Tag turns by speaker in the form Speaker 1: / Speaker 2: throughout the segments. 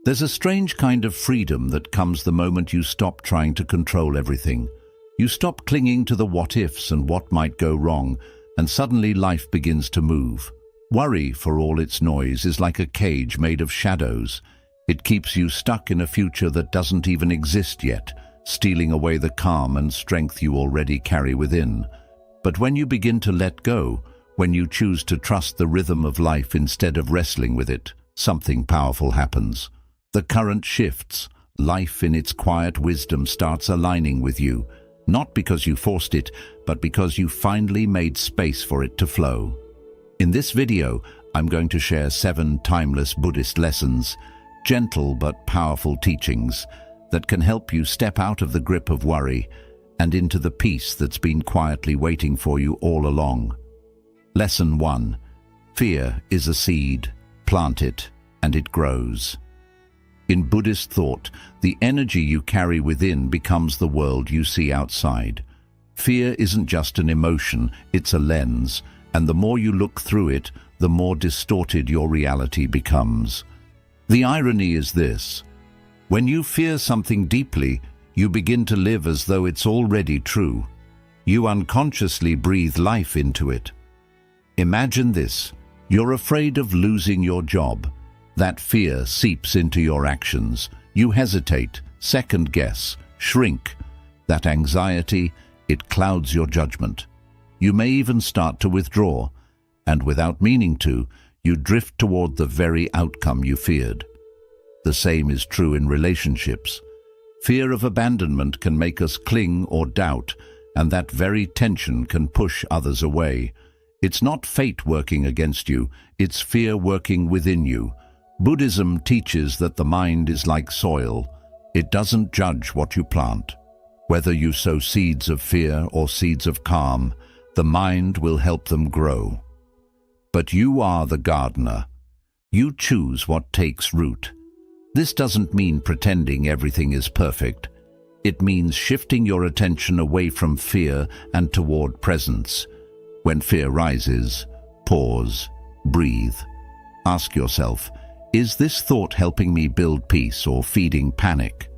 Speaker 1: There's a strange kind of freedom that comes the moment you stop trying to control everything. You stop clinging to the what-ifs and what might go wrong, and suddenly life begins to move. Worry, for all its noise, is like a cage made of shadows. It keeps you stuck in a future that doesn't even exist yet, stealing away the calm and strength you already carry within. But when you begin to let go, when you choose to trust the rhythm of life instead of wrestling with it, something powerful happens. The current shifts. Life in its quiet wisdom starts aligning with you, not because you forced it, but because you finally made space for it to flow. In this video, I'm going to share 7 timeless Buddhist lessons, gentle but powerful teachings that can help you step out of the grip of worry and into the peace that's been quietly waiting for you all along. Lesson 1. Fear is a seed. Plant it, and it grows. In Buddhist thought, the energy you carry within becomes the world you see outside. Fear isn't just an emotion, it's a lens, and the more you look through it, the more distorted your reality becomes. The irony is this: when you fear something deeply, you begin to live as though it's already true. You unconsciously breathe life into it. Imagine this: you're afraid of losing your job. That fear seeps into your actions. You hesitate, second-guess, shrink. That anxiety, it clouds your judgment. You may even start to withdraw, and without meaning to, you drift toward the very outcome you feared. The same is true in relationships. Fear of abandonment can make us cling or doubt, and that very tension can push others away. It's not fate working against you, it's fear working within you. Buddhism teaches that the mind is like soil. It doesn't judge what you plant. Whether you sow seeds of fear or seeds of calm, the mind will help them grow. But you are the gardener. You choose what takes root. This doesn't mean pretending everything is perfect. It means shifting your attention away from fear and toward presence. When fear rises, pause, breathe. Ask yourself, is this thought helping me build peace or feeding panic?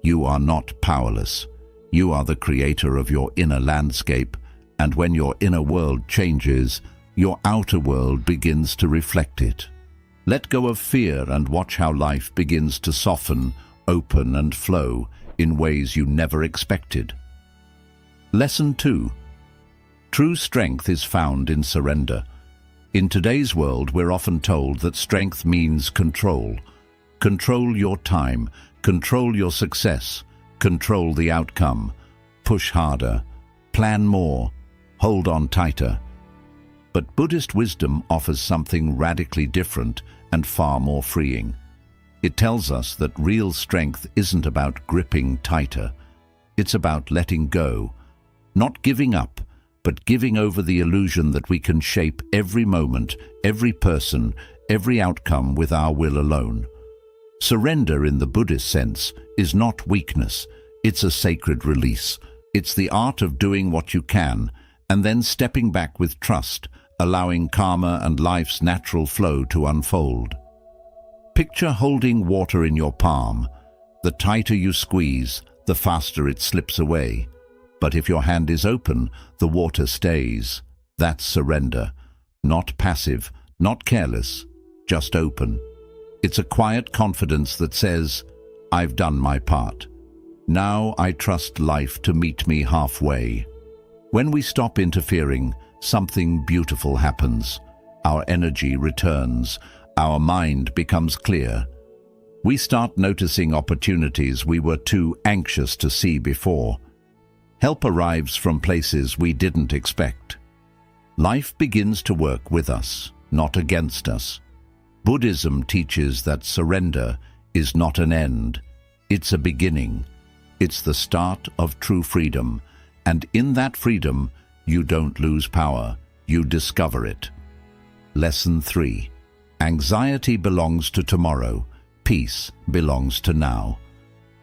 Speaker 1: You are not powerless. You are the creator of your inner landscape, and when your inner world changes, your outer world begins to reflect it. Let go of fear and watch how life begins to soften, open, and flow in ways you never expected. Lesson 2. True strength is found in surrender. In today's world, we're often told that strength means control. Control your time, control your success, control the outcome. Push harder, plan more, hold on tighter. But Buddhist wisdom offers something radically different and far more freeing. It tells us that real strength isn't about gripping tighter. It's about letting go, not giving up, but giving over the illusion that we can shape every moment, every person, every outcome with our will alone. Surrender in the Buddhist sense is not weakness, it's a sacred release. It's the art of doing what you can, and then stepping back with trust, allowing karma and life's natural flow to unfold. Picture holding water in your palm. The tighter you squeeze, the faster it slips away. But if your hand is open, the water stays. That's surrender. Not passive, not careless, just open. It's a quiet confidence that says, I've done my part. Now I trust life to meet me halfway. When we stop interfering, something beautiful happens. Our energy returns. Our mind becomes clear. We start noticing opportunities we were too anxious to see before. Help arrives from places we didn't expect. Life begins to work with us, not against us. Buddhism teaches that surrender is not an end, it's a beginning. It's the start of true freedom, and in that freedom, you don't lose power, you discover it. Lesson 3. Anxiety belongs to tomorrow, peace belongs to now.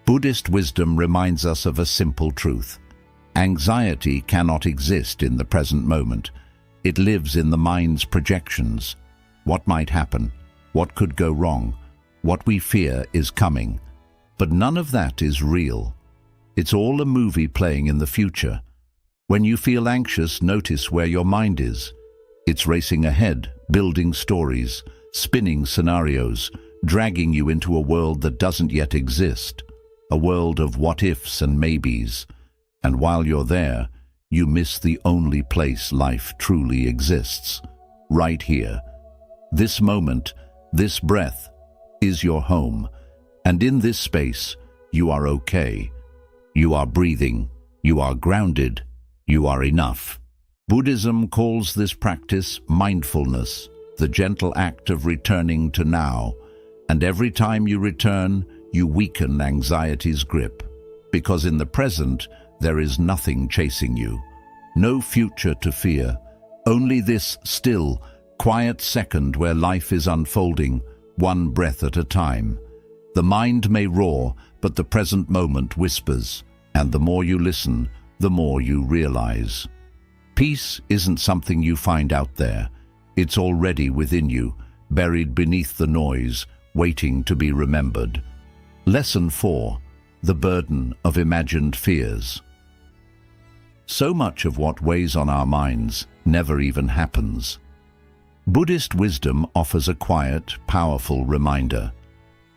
Speaker 1: Buddhist wisdom reminds us of a simple truth. Anxiety cannot exist in the present moment. It lives in the mind's projections. What might happen? What could go wrong? What we fear is coming. But none of that is real. It's all a movie playing in the future. When you feel anxious, notice where your mind is. It's racing ahead, building stories, spinning scenarios, dragging you into a world that doesn't yet exist, a world of what-ifs and maybes. And while you're there, you miss the only place life truly exists, right here. This moment, this breath, is your home. And in this space, you are okay. You are breathing. You are grounded. You are enough. Buddhism calls this practice mindfulness, the gentle act of returning to now. And every time you return, you weaken anxiety's grip. Because in the present, there is nothing chasing you. No future to fear. Only this still, quiet second where life is unfolding, one breath at a time. The mind may roar, but the present moment whispers. And the more you listen, the more you realize. Peace isn't something you find out there. It's already within you, buried beneath the noise, waiting to be remembered. Lesson 4. The burden of imagined fears. So much of what weighs on our minds never even happens. Buddhist wisdom offers a quiet, powerful reminder.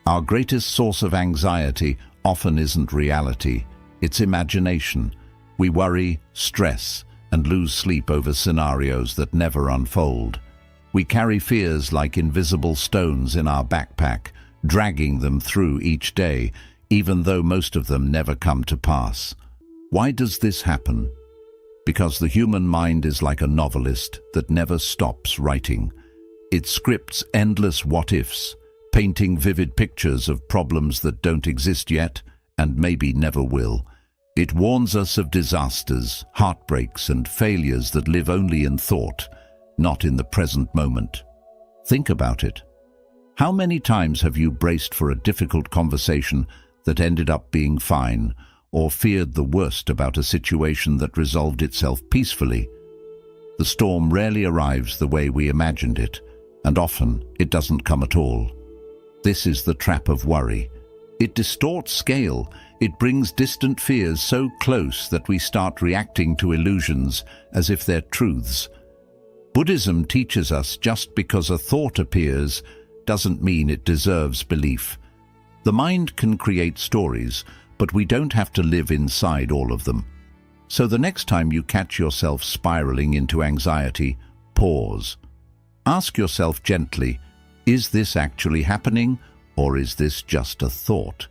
Speaker 1: Our greatest source of anxiety often isn't reality, it's imagination. We worry, stress, and lose sleep over scenarios that never unfold. We carry fears like invisible stones in our backpack, dragging them through each day, even though most of them never come to pass. Why does this happen? Because the human mind is like a novelist that never stops writing. It scripts endless what-ifs, painting vivid pictures of problems that don't exist yet and maybe never will. It warns us of disasters, heartbreaks, and failures that live only in thought, not in the present moment. Think about it. How many times have you braced for a difficult conversation that ended up being fine, or feared the worst about a situation that resolved itself peacefully? The storm rarely arrives the way we imagined it, and often it doesn't come at all. This is the trap of worry. It distorts scale. It brings distant fears so close that we start reacting to illusions as if they're truths. Buddhism teaches us just because a thought appears doesn't mean it deserves belief. The mind can create stories, but we don't have to live inside all of them. So the next time you catch yourself spiraling into anxiety, pause. Ask yourself gently, is this actually happening, or is this just a thought?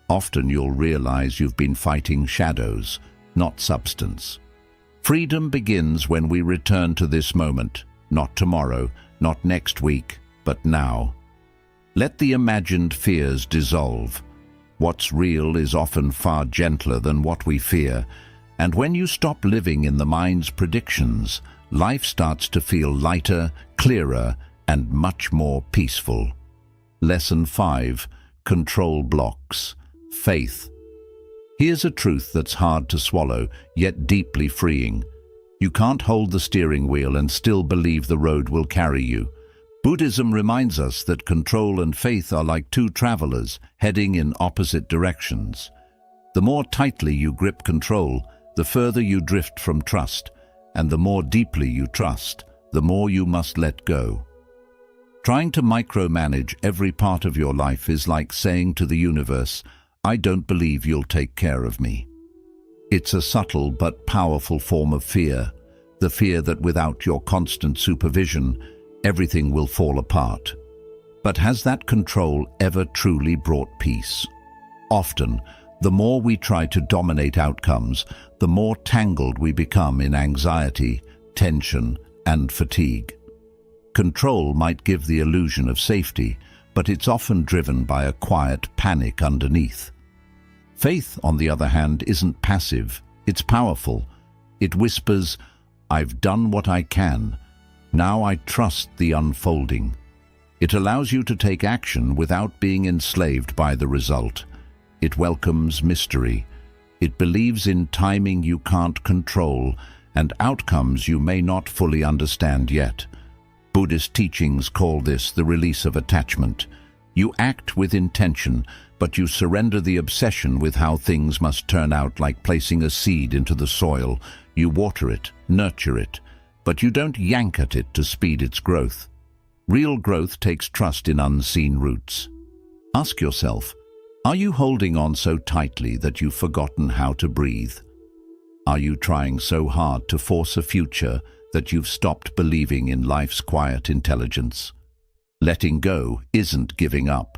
Speaker 1: Often you'll realize you've been fighting shadows, not substance. Freedom begins when we return to this moment, not tomorrow, not next week, but now. Let the imagined fears dissolve. What's real is often far gentler than what we fear, and when you stop living in the mind's predictions, life starts to feel lighter, clearer, and much more peaceful. Lesson 5. Control blocks. Faith. Here's a truth that's hard to swallow, yet deeply freeing. You can't hold the steering wheel and still believe the road will carry you. Buddhism reminds us that control and faith are like two travelers heading in opposite directions. The more tightly you grip control, the further you drift from trust, and the more deeply you trust, the more you must let go. Trying to micromanage every part of your life is like saying to the universe, I don't believe you'll take care of me. It's a subtle but powerful form of fear, the fear that without your constant supervision, everything will fall apart. But has that control ever truly brought peace? Often, the more we try to dominate outcomes, the more tangled we become in anxiety, tension, and fatigue. Control might give the illusion of safety, but it's often driven by a quiet panic underneath. Faith, on the other hand, isn't passive, it's powerful. It whispers, I've done what I can. Now I trust the unfolding. It allows you to take action without being enslaved by the result. It welcomes mystery. It believes in timing you can't control and outcomes you may not fully understand yet. Buddhist teachings call this the release of attachment. You act with intention, but you surrender the obsession with how things must turn out, like placing a seed into the soil. You water it, nurture it, but you don't yank at it to speed its growth. Real growth takes trust in unseen roots. Ask yourself, are you holding on so tightly that you've forgotten how to breathe? Are you trying so hard to force a future that you've stopped believing in life's quiet intelligence? Letting go isn't giving up.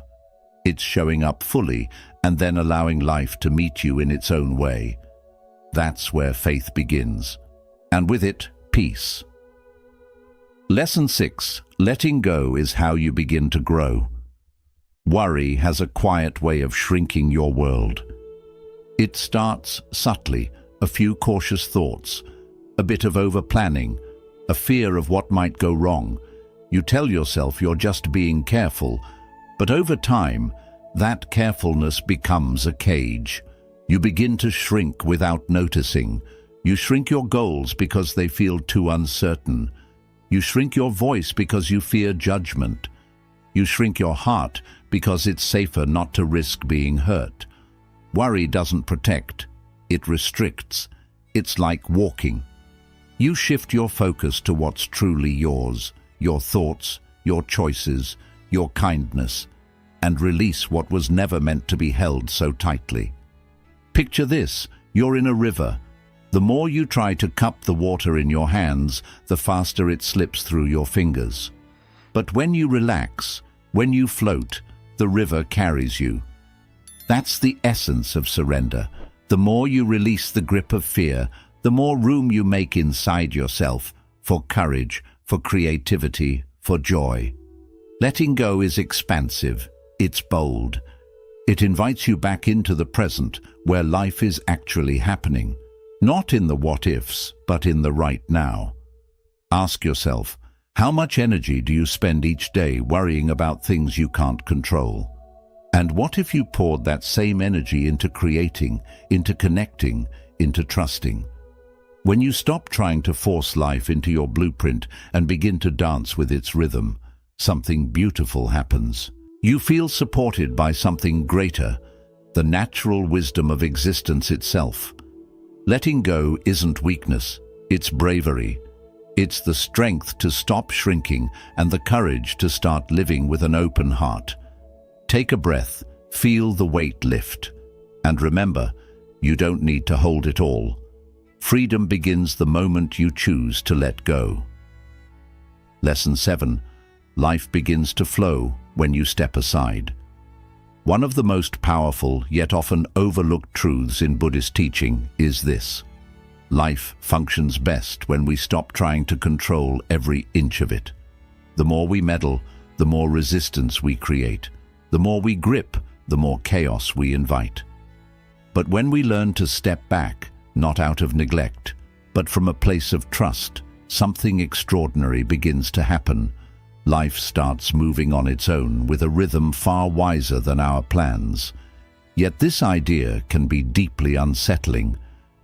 Speaker 1: It's showing up fully and then allowing life to meet you in its own way. That's where faith begins, and with it, peace. Lesson 6. Letting go is how you begin to grow. Worry has a quiet way of shrinking your world. It starts subtly, a few cautious thoughts, a bit of over-planning, a fear of what might go wrong. You tell yourself you're just being careful, but over time, that carefulness becomes a cage. You begin to shrink without noticing. You shrink your goals because they feel too uncertain. You shrink your voice because you fear judgment. You shrink your heart because it's safer not to risk being hurt. Worry doesn't protect, it restricts. It's like walking. You shift your focus to what's truly yours, your thoughts, your choices, your kindness, and release what was never meant to be held so tightly. Picture this, you're in a river. The more you try to cup the water in your hands, the faster it slips through your fingers. But when you relax, when you float, the river carries you. That's the essence of surrender. The more you release the grip of fear, the more room you make inside yourself for courage, for creativity, for joy. Letting go is expansive. It's bold. It invites you back into the present, where life is actually happening. Not in the what-ifs, but in the right now. Ask yourself, how much energy do you spend each day worrying about things you can't control? And what if you poured that same energy into creating, into connecting, into trusting? When you stop trying to force life into your blueprint and begin to dance with its rhythm, something beautiful happens. You feel supported by something greater, the natural wisdom of existence itself. Letting go isn't weakness, it's bravery. It's the strength to stop shrinking and the courage to start living with an open heart. Take a breath, feel the weight lift. And remember, you don't need to hold it all. Freedom begins the moment you choose to let go. Lesson 7. Life begins to flow when you step aside. One of the most powerful, yet often overlooked truths in Buddhist teaching is this: life functions best when we stop trying to control every inch of it. The more we meddle, the more resistance we create. The more we grip, the more chaos we invite. But when we learn to step back, not out of neglect, but from a place of trust, something extraordinary begins to happen. Life starts moving on its own with a rhythm far wiser than our plans. Yet this idea can be deeply unsettling.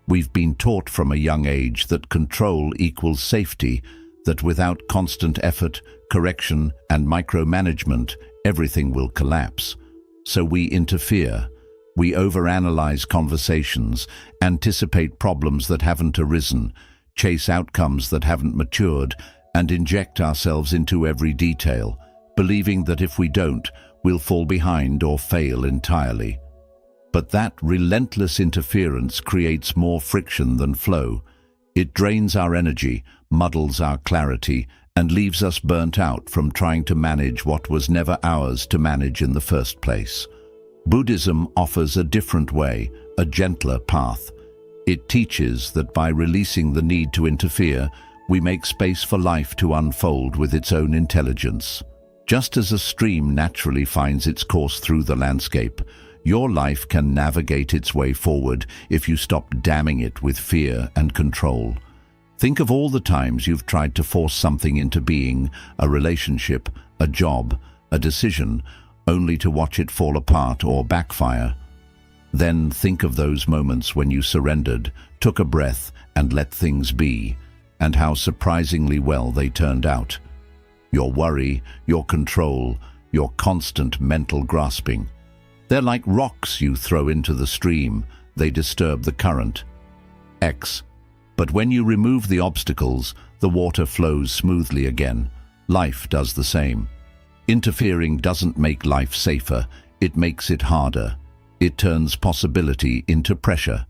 Speaker 1: We've been taught from a young age that control equals safety, that without constant effort, correction, and micromanagement, everything will collapse. So we interfere. We overanalyze conversations, anticipate problems that haven't arisen, chase outcomes that haven't matured, and inject ourselves into every detail, believing that if we don't, we'll fall behind or fail entirely. But that relentless interference creates more friction than flow. It drains our energy, muddles our clarity, and leaves us burnt out from trying to manage what was never ours to manage in the first place. Buddhism offers a different way, a gentler path. It teaches that by releasing the need to interfere, we make space for life to unfold with its own intelligence. Just as a stream naturally finds its course through the landscape, your life can navigate its way forward if you stop damming it with fear and control. Think of all the times you've tried to force something into being, a relationship, a job, a decision, only to watch it fall apart or backfire. Then think of those moments when you surrendered, took a breath, and let things be, and how surprisingly well they turned out. Your worry, your control, your constant mental grasping. They're like rocks you throw into the stream. They disturb the current. X. But when you remove the obstacles, the water flows smoothly again. Life does the same. Interfering doesn't make life safer, it makes it harder. It turns possibility into pressure.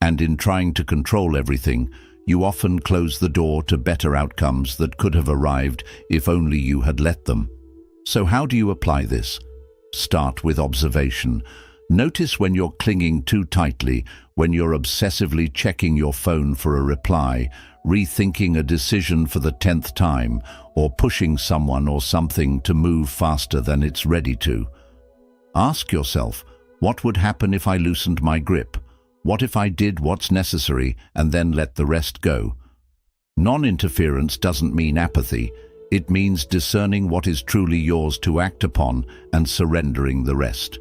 Speaker 1: And in trying to control everything, you often close the door to better outcomes that could have arrived if only you had let them. So how do you apply this? Start with observation. Notice when you're clinging too tightly, when you're obsessively checking your phone for a reply, rethinking a decision for the 10th time, or pushing someone or something to move faster than it's ready to. Ask yourself, what would happen if I loosened my grip? What if I did what's necessary and then let the rest go? Non-interference doesn't mean apathy. It means discerning what is truly yours to act upon and surrendering the rest.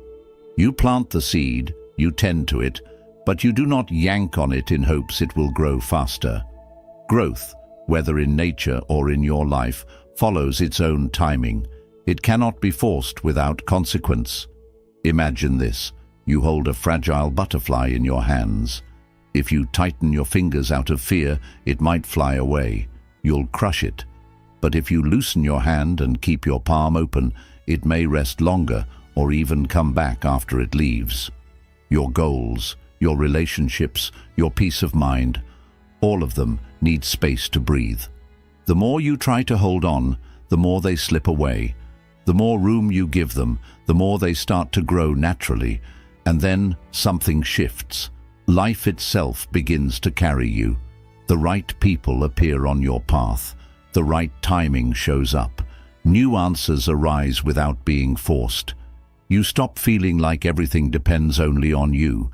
Speaker 1: You plant the seed, you tend to it, but you do not yank on it in hopes it will grow faster. Growth, whether in nature or in your life, follows its own timing. It cannot be forced without consequence. Imagine this. You hold a fragile butterfly in your hands. If you tighten your fingers out of fear, it might fly away. You'll crush it. But if you loosen your hand and keep your palm open, it may rest longer or even come back after it leaves. Your goals, your relationships, your peace of mind, all of them need space to breathe. The more you try to hold on, the more they slip away. The more room you give them, the more they start to grow naturally. And then something shifts. Life itself begins to carry you. The right people appear on your path. The right timing shows up. New answers arise without being forced. You stop feeling like everything depends only on you,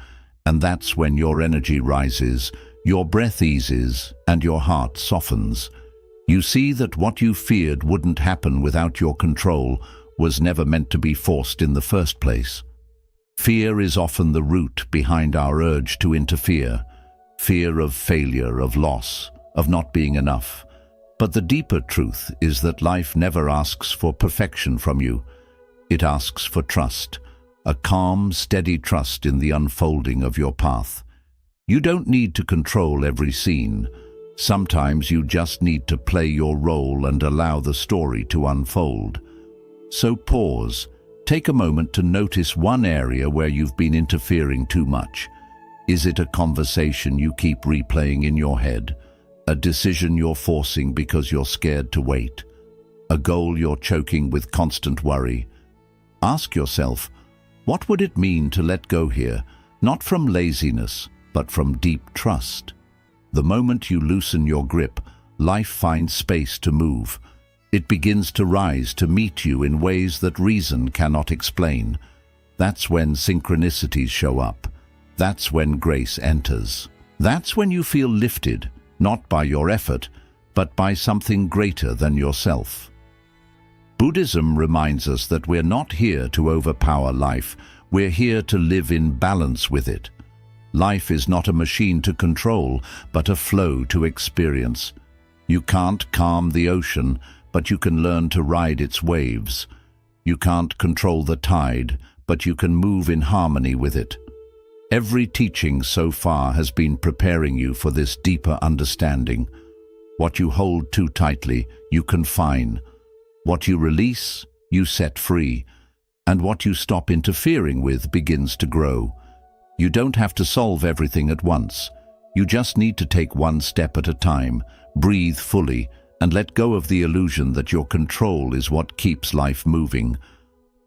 Speaker 1: and that's when your energy rises, your breath eases, and your heart softens. You see that what you feared wouldn't happen without your control was never meant to be forced in the first place. Fear is often the root behind our urge to interfere. Fear of failure, of loss, of not being enough. But the deeper truth is that life never asks for perfection from you. It asks for trust, a calm, steady trust in the unfolding of your path. You don't need to control every scene. Sometimes you just need to play your role and allow the story to unfold. So pause. Take a moment to notice one area where you've been interfering too much. Is it a conversation you keep replaying in your head? A decision you're forcing because you're scared to wait? A goal you're choking with constant worry? Ask yourself, what would it mean to let go here, not from laziness, but from deep trust? The moment you loosen your grip, life finds space to move. It begins to rise to meet you in ways that reason cannot explain. That's when synchronicities show up. That's when grace enters. That's when you feel lifted, not by your effort, but by something greater than yourself. Buddhism reminds us that we're not here to overpower life. We're here to live in balance with it. Life is not a machine to control, but a flow to experience. You can't calm the ocean, but you can learn to ride its waves. You can't control the tide, but you can move in harmony with it. Every teaching so far has been preparing you for this deeper understanding. What you hold too tightly, you confine. What you release, you set free. And what you stop interfering with begins to grow. You don't have to solve everything at once. You just need to take one step at a time, breathe fully, and let go of the illusion that your control is what keeps life moving.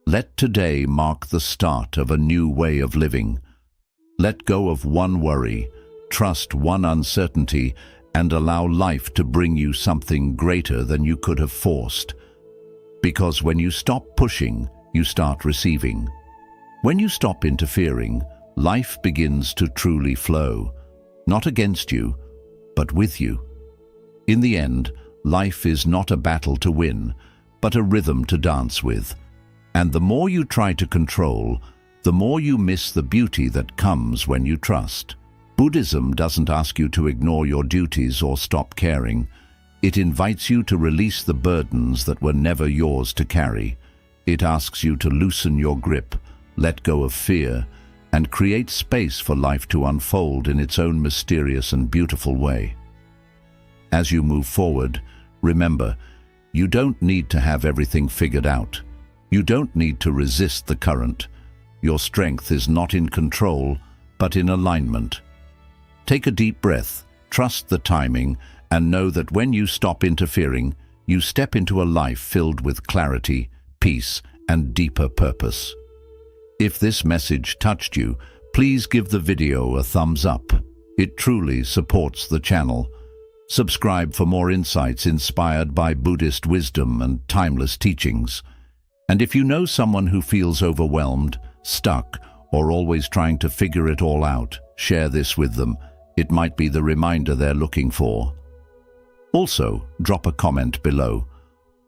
Speaker 1: Let today mark the start of a new way of living. Let go of one worry, trust one uncertainty, and allow life to bring you something greater than you could have forced. Because when you stop pushing, you start receiving. When you stop interfering, life begins to truly flow, not against you, but with you. In the end, life is not a battle to win, but a rhythm to dance with. And the more you try to control, the more you miss the beauty that comes when you trust. Buddhism doesn't ask you to ignore your duties or stop caring. It invites you to release the burdens that were never yours to carry. It asks you to loosen your grip, let go of fear, and create space for life to unfold in its own mysterious and beautiful way. As you move forward, remember, you don't need to have everything figured out. You don't need to resist the current. Your strength is not in control, but in alignment. Take a deep breath, trust the timing, and know that when you stop interfering, you step into a life filled with clarity, peace, and deeper purpose. If this message touched you, please give the video a thumbs up. It truly supports the channel. Subscribe for more insights inspired by Buddhist wisdom and timeless teachings. And if you know someone who feels overwhelmed, stuck, or always trying to figure it all out, share this with them. It might be the reminder they're looking for. Also, drop a comment below.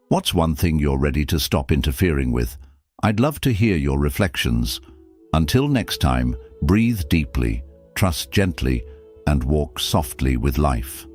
Speaker 1: What's one thing you're ready to stop interfering with? I'd love to hear your reflections. Until next time, breathe deeply, trust gently, and walk softly with life.